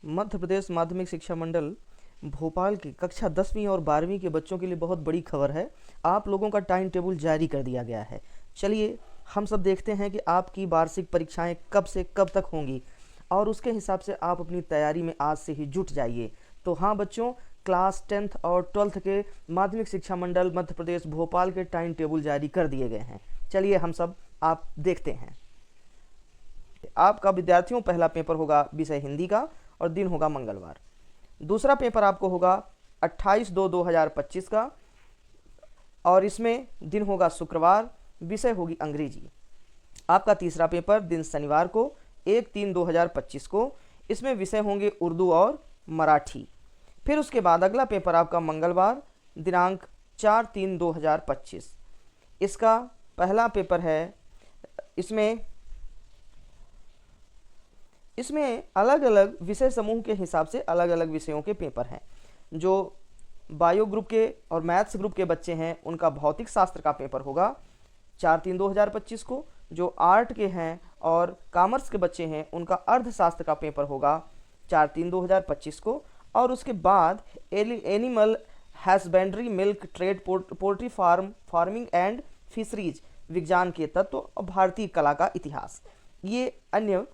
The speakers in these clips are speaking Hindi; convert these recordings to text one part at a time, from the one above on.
मध्य प्रदेश माध्यमिक शिक्षा मंडल भोपाल की कक्षा 10वीं और 12वीं के बच्चों के लिए बहुत बड़ी खबर है। आप लोगों का टाइम टेबल जारी कर दिया गया है। चलिए हम सब देखते हैं कि आपकी वार्षिक परीक्षाएं कब से कब तक होंगी और उसके हिसाब से आप अपनी तैयारी में आज से ही जुट जाइए। तो हाँ बच्चों, क्लास 10th और 12th के माध्यमिक शिक्षा मंडल मध्य प्रदेश भोपाल के टाइम टेबल जारी कर दिए गए हैं। चलिए हम सब आप देखते हैं। आपका विद्यार्थियों पहला पेपर होगा विषय हिंदी का और दिन होगा मंगलवार। दूसरा पेपर आपको होगा 28/2/2025 का और इसमें दिन होगा शुक्रवार, विषय होगी अंग्रेजी। आपका तीसरा पेपर दिन शनिवार को 1/3/2025 को, इसमें विषय होंगे उर्दू और मराठी। फिर उसके बाद अगला पेपर आपका मंगलवार दिनांक 4/3/2025। इसका पहला पेपर है। इसमें अलग अलग विषय समूह के हिसाब से अलग अलग विषयों के पेपर हैं। जो बायो ग्रुप के और मैथ्स ग्रुप के बच्चे हैं उनका भौतिक शास्त्र का पेपर होगा 4/3/2025 को। जो आर्ट के हैं और कॉमर्स के बच्चे हैं उनका अर्थशास्त्र का पेपर होगा 4/3/2025 को। और उसके बाद animal husbandry, milk trade, poultry farming and fisheries, विज्ञान के तत्व और भारतीय कला का इतिहास, ये अन्य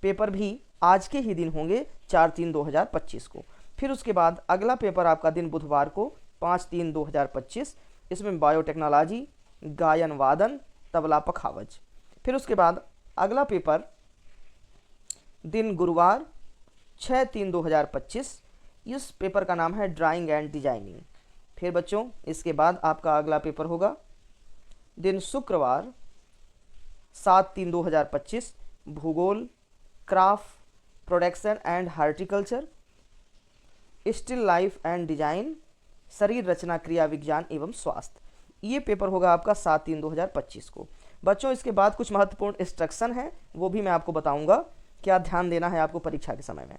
पेपर भी आज के ही दिन होंगे 4/3/2025 को। फिर उसके बाद अगला पेपर आपका दिन बुधवार को 5/3/2025, इसमें बायोटेक्नोलॉजी, गायन वादन, तबला पखावज। फिर उसके बाद अगला पेपर दिन गुरुवार 6/3/2025, इस पेपर का नाम है ड्राइंग एंड डिजाइनिंग। फिर बच्चों इसके बाद आपका अगला पेपर होगा दिन शुक्रवार 7/3/2025, भूगोल, craft, production and horticulture, still life and design, शरीर रचना, क्रिया विज्ञान एवं स्वास्थ्य। ये पेपर होगा आपका 7/3/2025 को। बच्चों इसके बाद कुछ महत्वपूर्ण इंस्ट्रक्शन है, वो भी मैं आपको बताऊंगा क्या ध्यान देना है आपको परीक्षा के समय में।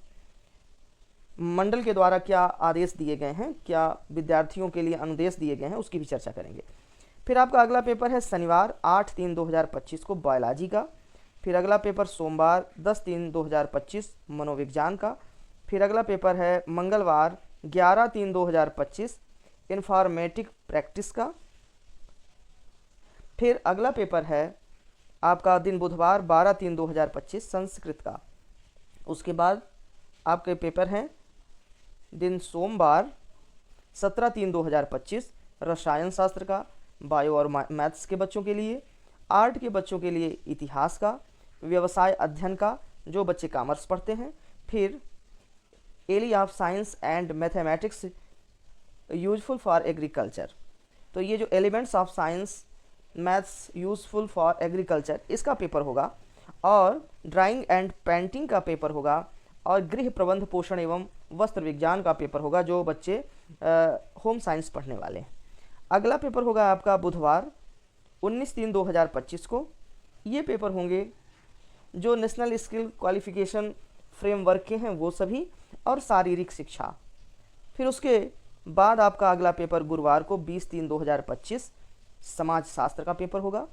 मंडल के द्वारा क्या आदेश दिए गए हैं, क्या विद्यार्थियों के लिए अनुदेश दिए गए हैं, उसकी भी चर्चा करेंगे। फिर आपका अगला पेपर है शनिवार 8/3/2025 को बायोलॉजी का। फिर अगला पेपर सोमवार 10/3/2025 मनोविज्ञान का। फिर अगला पेपर है मंगलवार 11/3/2025 इंफॉर्मेटिक प्रैक्टिस का। फिर अगला पेपर है आपका दिन बुधवार 12/3/2025 संस्कृत का। उसके बाद आपके पेपर हैं दिन सोमवार 17/3/2025 रसायन शास्त्र का, बायो और मैथ्स के बच्चों के लिए, आर्ट के बच्चों के लिए इतिहास का, व्यवसाय अध्ययन का जो बच्चे कॉमर्स पढ़ते हैं। फिर ally of science and mathematics useful for agriculture, तो ये जो elements of science maths useful for agriculture इसका पेपर होगा। और ड्राइंग एंड पेंटिंग का पेपर होगा और गृह प्रबंध, पोषण एवं वस्त्र विज्ञान का पेपर होगा जो बच्चे होम साइंस पढ़ने वाले हैं। अगला पेपर होगा आपका बुधवार 19/3/2025 को। ये पेपर होंगे जो नेशनल स्किल क्वालिफिकेशन फ्रेमवर्क के हैं वो सभी, और शारीरिक शिक्षा। फिर उसके बाद आपका अगला पेपर गुरुवार को 20/3/2025 समाज शास्त्र का पेपर होगा।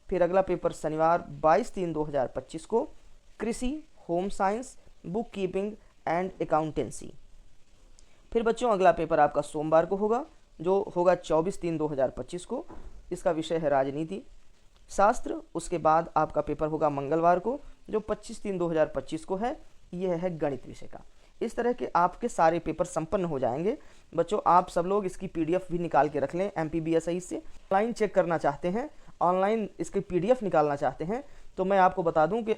फिर अगला पेपर शनिवार 22/3/2025 को कृषि, home science, book keeping and accountancy. फिर बच्चों अगला पेपर आपका सोमवार को होगा जो होगा 24/3/2025 को, इसका विषय है राजनीति शास्त्र। उसके बाद आपका पेपर होगा मंगलवार को जो 25/3/2025 को है, यह है गणित विषय का। इस तरह के आपके सारे पेपर संपन्न हो जाएंगे। बच्चों आप सब लोग इसकी पीडीएफ भी निकाल के रख लें। MPBSI से ऑनलाइन चेक करना चाहते हैं, ऑनलाइन इसकी पीडीएफ निकालना चाहते हैं, तो मैं आपको बता दूं कि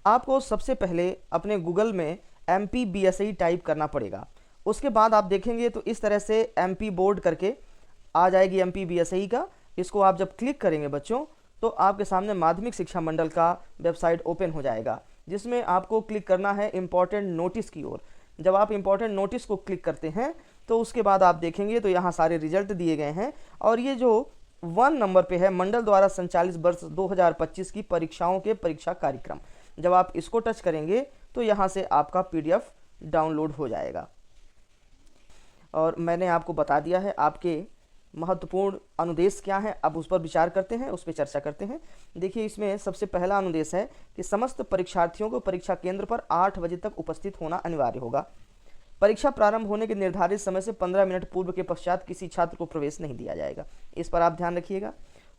आपको सबसे पहले अपने गूगल में MPBSI टाइप करना पड़ेगा। उसके बाद आप देखेंगे तो इस तरह से MP बोर्ड करके आ जाएगी MPBSI का। इसको आप जब क्लिक करेंगे बच्चों तो आपके सामने माध्यमिक शिक्षा मंडल का वेबसाइट ओपन हो जाएगा, जिसमें आपको क्लिक करना है इम्पॉर्टेंट नोटिस की ओर। जब आप इम्पॉर्टेंट नोटिस को क्लिक करते हैं तो उसके बाद आप देखेंगे तो यहाँ सारे रिजल्ट दिए गए हैं। और ये जो 1 नंबर पे है मंडल द्वारा संचालित वर्ष 2025 की परीक्षाओं के परीक्षा कार्यक्रम, जब आप इसको टच करेंगे तो यहाँ से आपका PDF डाउनलोड हो जाएगा। और मैंने आपको बता दिया है आपके महत्वपूर्ण अनुदेश क्या है, अब उस पर विचार करते हैं, उस पर चर्चा करते हैं। देखिए, इसमें सबसे पहला अनुदेश है कि समस्त परीक्षार्थियों को परीक्षा केंद्र पर 8 बजे तक उपस्थित होना अनिवार्य होगा। परीक्षा प्रारंभ होने के निर्धारित समय से 15 मिनट पूर्व के पश्चात किसी छात्र को प्रवेश नहीं दिया जाएगा, इस पर आप ध्यान रखिएगा।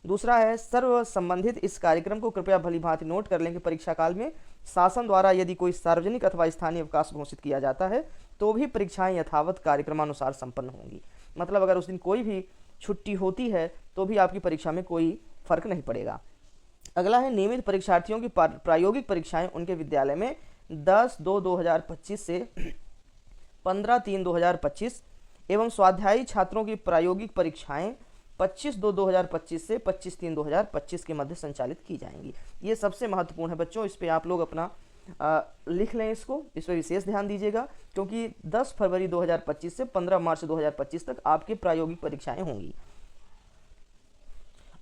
दूसरा है, सर्व संबंधित इस कार्यक्रम को कृपया भलीभांति नोट कर लें कि परीक्षा काल में शासन द्वारा यदि कोई सार्वजनिक अथवा स्थानीय अवकाश घोषित किया जाता है तो भी परीक्षाएं यथावत कार्यक्रमानुसार संपन्न होंगी। मतलब अगर उस दिन कोई भी छुट्टी होती है तो भी आपकी परीक्षा में कोई फर्क नहीं पड़ेगा। अगला है, नियमित परीक्षार्थियों की प्रायोगिक परीक्षाएं उनके विद्यालय में 10/2/2025 से 15/3/2025 एवं स्वाध्यायी छात्रों की प्रायोगिक परीक्षाएं 25/2/2025 से 25/3/2025 के मध्य संचालित की जाएंगी। ये सबसे महत्वपूर्ण है बच्चों, इस पे आप लोग अपना लिख लें, इसको, इस पर विशेष ध्यान दीजिएगा, क्योंकि 10 फरवरी 2025 से 15 मार्च 2025 तक आपकी प्रायोगिक परीक्षाएं होंगी।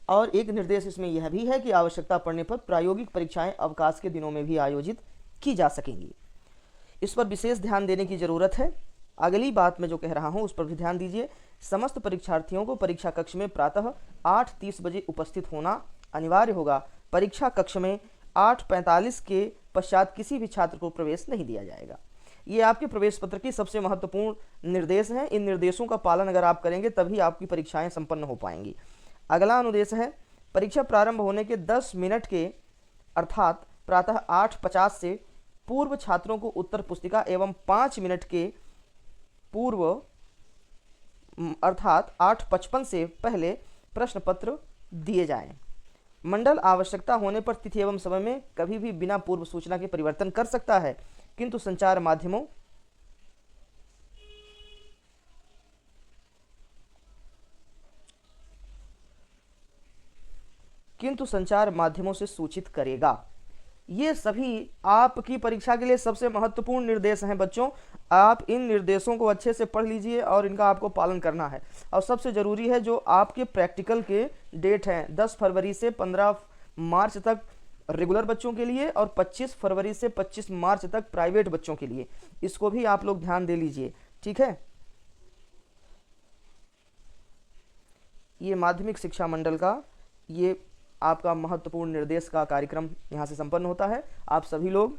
और एक निर्देश इसमें यह भी है कि आवश्यकता पड़ने पर प्रायोगिक परीक्षाएं अवकाश के दिनों में भी आयोजित की जा सकेंगी। इस पर विशेष ध्यान देने की जरूरत है। अगली बात मैं जो कह रहा हूं उस पर भी ध्यान दीजिए। समस्त परीक्षार्थियों को परीक्षा कक्ष में प्रातः 8:30 बजे उपस्थित होना अनिवार्य होगा। परीक्षा कक्ष में 8:45 के पश्चात किसी भी छात्र को प्रवेश नहीं दिया जाएगा। ये आपके प्रवेश पत्र की सबसे महत्वपूर्ण निर्देश हैं। इन निर्देशों का पालन अगर आप करेंगे तभी आपकी परीक्षाएं संपन्न हो पाएंगी। अगला अनुदेश है, परीक्षा प्रारंभ होने के 10 मिनट के अर्थात प्रातः 8:50 से पूर्व छात्रों को उत्तर पुस्तिका एवं 5 मिनट के पूर्व अर्थात 8:55 से पहले प्रश्न पत्र दिए जाएं। मंडल आवश्यकता होने पर तिथि एवं समय में कभी भी बिना पूर्व सूचना के परिवर्तन कर सकता है, किंतु संचार माध्यमों से सूचित करेगा। ये सभी आपकी परीक्षा के लिए सबसे महत्वपूर्ण निर्देश हैं बच्चों। आप इन निर्देशों को अच्छे से पढ़ लीजिए और इनका आपको पालन करना है। और सबसे ज़रूरी है, जो आपके प्रैक्टिकल के डेट हैं 10 फरवरी से 15 मार्च तक रेगुलर बच्चों के लिए और 25 फरवरी से 25 मार्च तक प्राइवेट बच्चों के लिए, इसको भी आप लोग ध्यान दे लीजिए, ठीक है। ये माध्यमिक शिक्षा मंडल का ये आपका महत्वपूर्ण निर्देश का कार्यक्रम यहाँ से संपन्न होता है। आप सभी लोग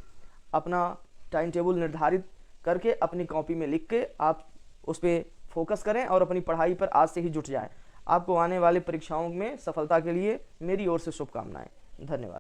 अपना टाइम टेबल निर्धारित करके अपनी कॉपी में लिख के आप उस पर फोकस करें और अपनी पढ़ाई पर आज से ही जुट जाएं। आपको आने वाले परीक्षाओं में सफलता के लिए मेरी ओर से शुभकामनाएं। धन्यवाद।